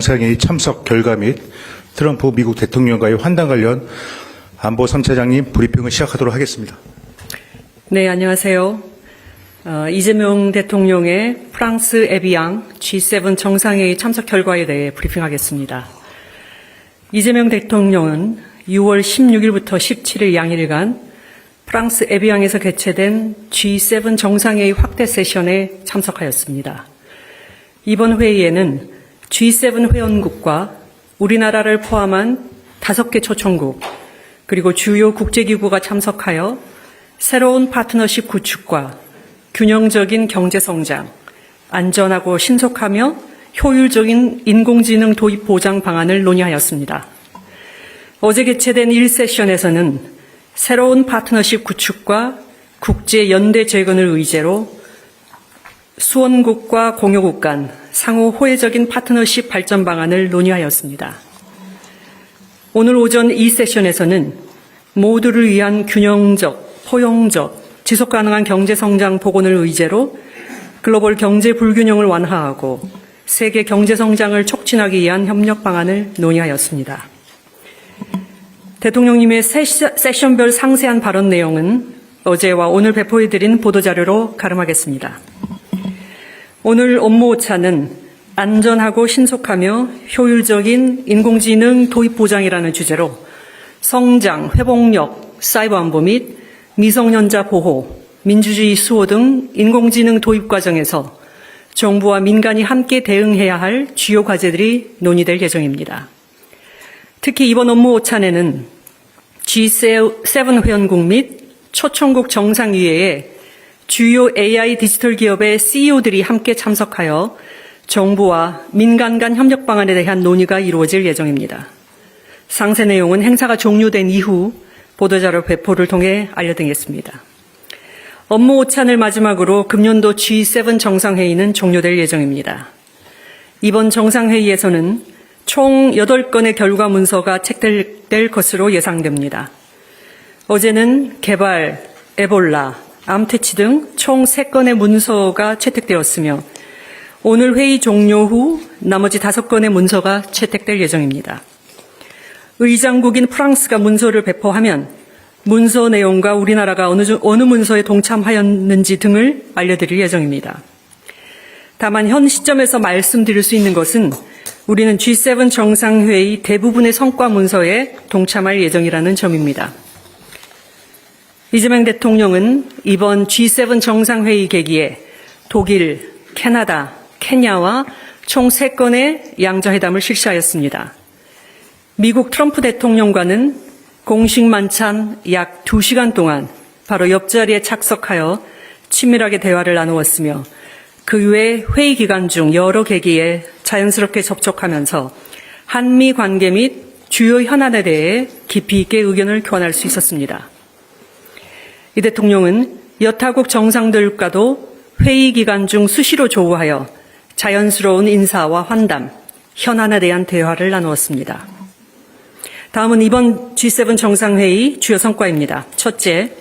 정상회의 참석 결과 및 트럼프 미국 대통령과의 환담 관련 안보 3차장님 브리핑을 시작하도록 하겠습니다. 네, 안녕하세요. 이재명 대통령의 프랑스 에비앙 G7 정상회의 참석 결과에 대해 브리핑하겠습니다. 이재명 대통령은 6월 16일부터 17일 양일간 프랑스 에비앙에서 개최된 G7 정상회의 확대 세션에 참석하였습니다. 이번 회의에는 G7 회원국과 우리나라를 포함한 5개 초청국 그리고 주요 국제기구가 참석하여 새로운 파트너십 구축과 균형적인 경제성장, 안전하고 신속하며 효율적인 인공지능 도입 보장 방안을 논의하였습니다. 어제 개최된 1세션에서는 새로운 파트너십 구축과 국제 연대 재건을 의제로 수원국과 공여국 간 상호 호혜적인 파트너십 발전 방안을 논의하였습니다. 오늘 오전 2세션에서는 모두를 위한 균형적, 포용적, 지속가능한 경제성장 복원을 의제로 글로벌 경제 불균형을 완화하고 세계 경제성장을 촉진하기 위한 협력 방안을 논의하였습니다. 대통령님의 세션별 상세한 발언 내용은 어제와 오늘 배포해드린 보도자료로 가름하겠습니다. 오늘 업무 오차는 안전하고 신속하며 효율적인 인공지능 도입 보장이라는 주제로 성장, 회복력, 사이버 안보 및 미성년자 보호, 민주주의 수호 등 인공지능 도입 과정에서 정부와 민간이 함께 대응해야 할 주요 과제들이 논의될 예정입니다. 특히 이번 업무 오찬에는 G7 회원국 및 초청국 정상위회에 주요 AI 디지털 기업의 CEO들이 함께 참석하여 정부와 민간 간 협력 방안에 대한 논의가 이루어질 예정입니다. 상세 내용은 행사가 종료된 이후 보도자료 배포를 통해 알려드리겠습니다. 업무 오찬을 마지막으로 금년도 G7 정상회의는 종료될 예정입니다. 이번 정상회의에서는 총 8건의 결과 문서가 채택될 것으로 예상됩니다. 어제는 개발, 에볼라, 암퇴치 등 총 3건의 문서가 채택되었으며 오늘 회의 종료 후 나머지 5건의 문서가 채택될 예정입니다. 의장국인 프랑스가 문서를 배포하면 문서 내용과 우리나라가 어느 문서에 동참하였는지 등을 알려드릴 예정입니다. 다만 현 시점에서 말씀드릴 수 있는 것은 우리는 G7 정상회의 대부분의 성과 문서에 동참할 예정이라는 점입니다. 이재명 대통령은 이번 G7 정상회의 계기에 독일, 캐나다, 케냐와 총 3건의 양자회담을 실시하였습니다. 미국 트럼프 대통령과는 공식 만찬 약 2시간 동안 바로 옆자리에 착석하여 친밀하게 대화를 나누었으며 그 외 회의 기간 중 여러 계기에 자연스럽게 접촉하면서 한미 관계 및 주요 현안에 대해 깊이 있게 의견을 교환할 수 있었습니다. 이 대통령은 여타국 정상들과도 회의 기간 중 수시로 조우하여 자연스러운 인사와 환담, 현안에 대한 대화를 나누었습니다. 다음은 이번 G7 정상회의 주요 성과입니다. 첫째,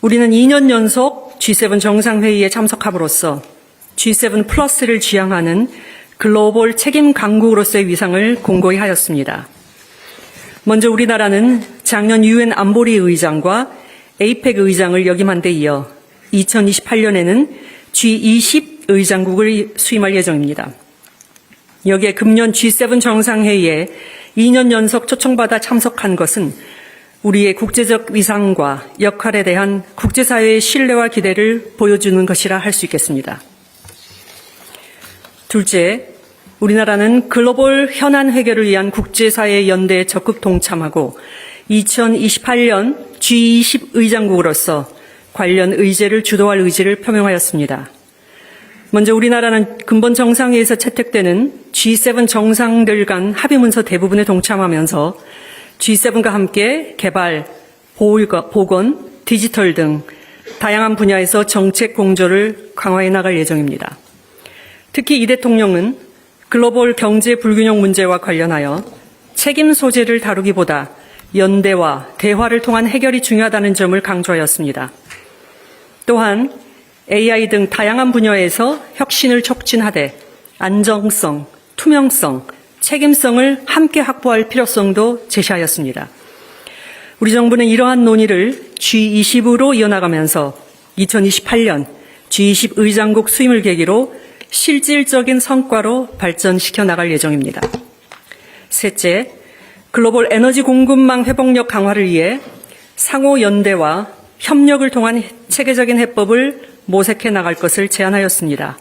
우리는 2년 연속 G7 정상회의에 참석함으로써 G7 플러스를 지향하는 글로벌 책임 강국으로서의 위상을 공고히 하였습니다. 먼저 우리나라는 작년 유엔 안보리 의장과 에이펙 의장을 역임한 데 이어 2028년에는 G20 의장국을 수임할 예정입니다. 여기에 금년 G7 정상회의에 2년 연속 초청받아 참석한 것은 우리의 국제적 위상과 역할에 대한 국제사회의 신뢰와 기대를 보여주는 것이라 할 수 있겠습니다. 둘째, 우리나라는 글로벌 현안 해결을 위한 국제사회 연대에 적극 동참하고 2028년 G20 의장국으로서 관련 의제를 주도할 의지를 표명하였습니다. 먼저 우리나라는 근본 정상회의에서 채택되는 G7 정상들 간 합의문서 대부분에 동참하면서 G7과 함께 개발, 보건, 디지털 등 다양한 분야에서 정책 공조를 강화해 나갈 예정입니다. 특히 이 대통령은 글로벌 경제 불균형 문제와 관련하여 책임 소재를 다루기보다 연대와 대화를 통한 해결이 중요하다는 점을 강조하였습니다. 또한 AI 등 다양한 분야에서 혁신을 촉진하되 안정성, 투명성, 책임성을 함께 확보할 필요성도 제시하였습니다. 우리 정부는 이러한 논의를 G20으로 이어나가면서 2028년 G20 의장국 수임을 계기로 실질적인 성과로 발전시켜 나갈 예정입니다. 셋째, 글로벌 에너지 공급망 회복력 강화를 위해 상호 연대와 협력을 통한 체계적인 해법을 모색해 나갈 것을 제안하였습니다.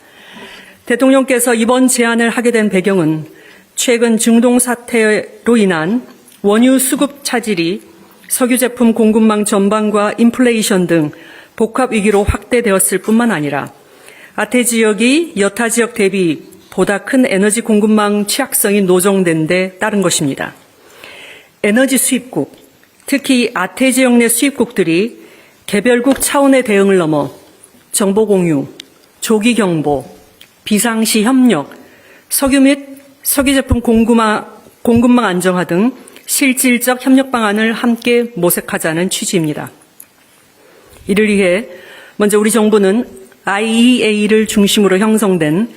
대통령께서 이번 제안을 하게 된 배경은 최근 중동 사태로 인한 원유 수급 차질이 석유 제품 공급망 전반과 인플레이션 등 복합 위기로 확대되었을 뿐만 아니라 아태 지역이 여타 지역 대비 보다 큰 에너지 공급망 취약성이 노정된 데 따른 것입니다. 에너지 수입국, 특히 아태 지역 내 수입국들이 개별국 차원의 대응을 넘어 정보 공유, 조기 경보, 비상시 협력, 석유 및 석유 제품 공급망 안정화 등 실질적 협력 방안을 함께 모색하자는 취지입니다. 이를 위해 먼저 우리 정부는 IEA를 중심으로 형성된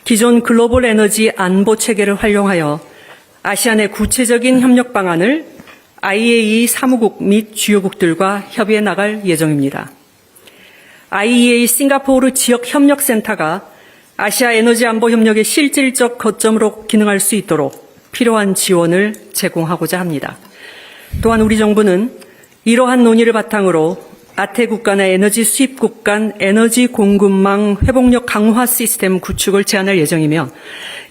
기존 글로벌 에너지 안보 체계를 활용하여 아시안 내 구체적인 협력 방안을 IEA 사무국 및 주요국들과 협의해 나갈 예정입니다. IEA 싱가포르 지역협력센터가 아시아 에너지 안보 협력의 실질적 거점으로 기능할 수 있도록 필요한 지원을 제공하고자 합니다. 또한 우리 정부는 이러한 논의를 바탕으로 아태 국가 내 에너지 수입국 간 에너지 공급망 회복력 강화 시스템 구축을 제안할 예정이며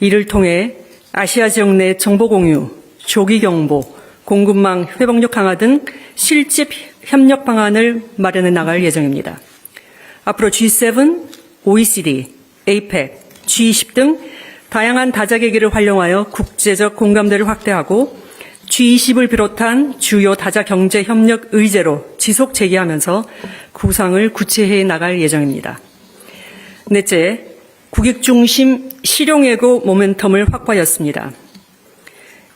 이를 통해 아시아 지역 내 정보 공유, 조기 경보, 공급망 회복력 강화 등 실제 협력 방안을 마련해 나갈 예정입니다. 앞으로 G7, OECD, APEC, G20 등 다양한 다자계기를 활용하여 국제적 공감대를 확대하고 G20을 비롯한 주요 다자 경제 협력 의제로 지속 제기하면서 구상을 구체해 나갈 예정입니다. 넷째, 국익 중심 실용외교 모멘텀을 확보하였습니다.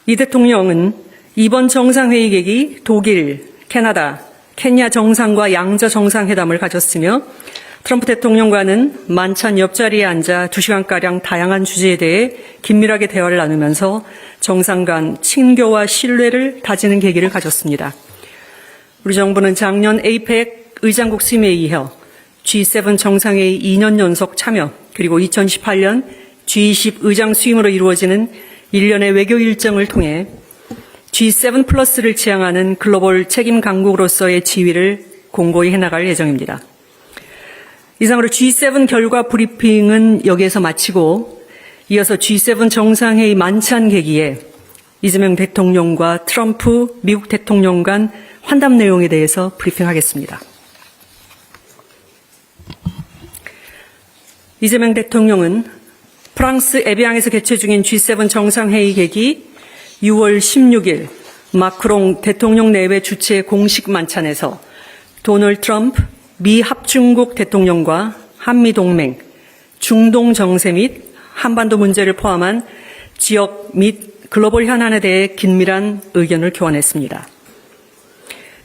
이 대통령은 이번 정상회의 계기 독일, 캐나다, 케냐 정상과 양자 정상회담을 가졌으며 트럼프 대통령과는 만찬 옆자리에 앉아 2시간가량 다양한 주제에 대해 긴밀하게 대화를 나누면서 정상 간 친교와 신뢰를 다지는 계기를 가졌습니다. 우리 정부는 작년 APEC 의장국 수임에 이어 G7 정상회의 2년 연속 참여 그리고 2018년 G20 의장 수임으로 이루어지는 일련의 외교 일정을 통해 G7 플러스를 지향하는 글로벌 책임 강국으로서의 지위를 공고히 해나갈 예정입니다. 이상으로 G7 결과 브리핑은 여기에서 마치고 이어서 G7 정상회의 만찬 계기에 이재명 대통령과 트럼프 미국 대통령 간 환담 내용에 대해서 브리핑하겠습니다. 이재명 대통령은 프랑스 에비앙에서 개최 중인 G7 정상회의 계기 6월 16일 마크롱 대통령 내외 주최 공식 만찬에서 도널드 트럼프 미 합중국 대통령과 한미동맹, 중동 정세 및 한반도 문제를 포함한 지역 및 글로벌 현안에 대해 긴밀한 의견을 교환했습니다.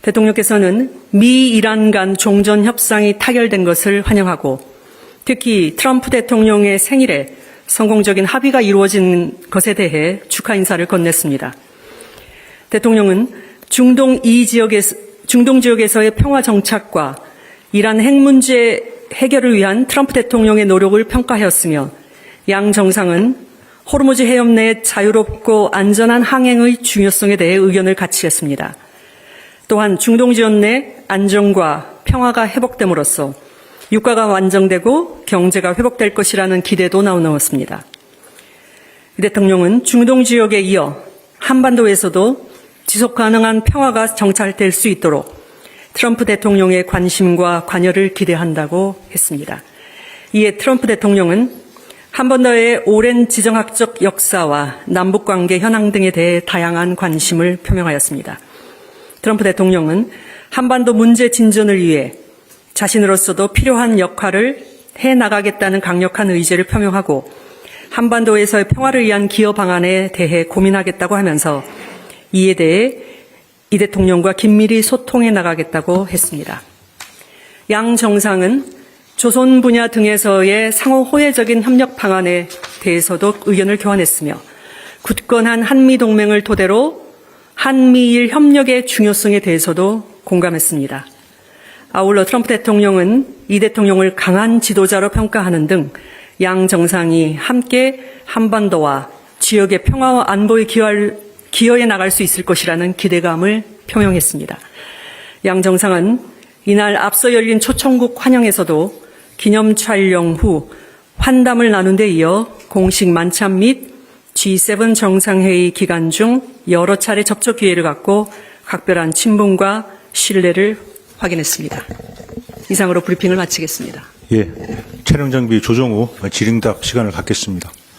대통령께서는 미 이란 간 종전 협상이 타결된 것을 환영하고 특히 트럼프 대통령의 생일에 성공적인 합의가 이루어진 것에 대해 축하 인사를 건넸습니다. 대통령은 중동 지역에서의 평화 정착과 이란 핵 문제 해결을 위한 트럼프 대통령의 노력을 평가하였으며 양 정상은 호르무즈 해협 내 자유롭고 안전한 항행의 중요성에 대해 의견을 같이 했습니다. 또한 중동 지역 내 안정과 평화가 회복됨으로써 유가가 안정되고 경제가 회복될 것이라는 기대도 나누었습니다. 이 대통령은 중동 지역에 이어 한반도에서도 지속 가능한 평화가 정착될 수 있도록 트럼프 대통령의 관심과 관여를 기대한다고 했습니다. 이에 트럼프 대통령은 한반도의 오랜 지정학적 역사와 남북관계 현황 등에 대해 다양한 관심을 표명하였습니다. 트럼프 대통령은 한반도 문제 진전을 위해 자신으로서도 필요한 역할을 해나가겠다는 강력한 의지를 표명하고 한반도에서의 평화를 위한 기여 방안에 대해 고민하겠다고 하면서 이에 대해 이 대통령과 긴밀히 소통해 나가겠다고 했습니다. 양 정상은 조선 분야 등에서의 상호 호혜적인 협력 방안에 대해서도 의견을 교환했으며 굳건한 한미동맹을 토대로 한미일 협력의 중요성에 대해서도 공감했습니다. 아울러 트럼프 대통령은 이 대통령을 강한 지도자로 평가하는 등 양 정상이 함께 한반도와 지역의 평화와 안보에 기여해 나갈 수 있을 것이라는 기대감을 표명했습니다. 양 정상은 이날 앞서 열린 초청국 환영에서도 기념 촬영 후 환담을 나눈 데 이어 공식 만찬 및 G7 정상회의 기간 중 여러 차례 접촉 기회를 갖고 각별한 친분과 신뢰를 확인했습니다. 이상으로 브리핑을 마치겠습니다. 예, 촬영 장비 조정 후 질의응답 시간을 갖겠습니다.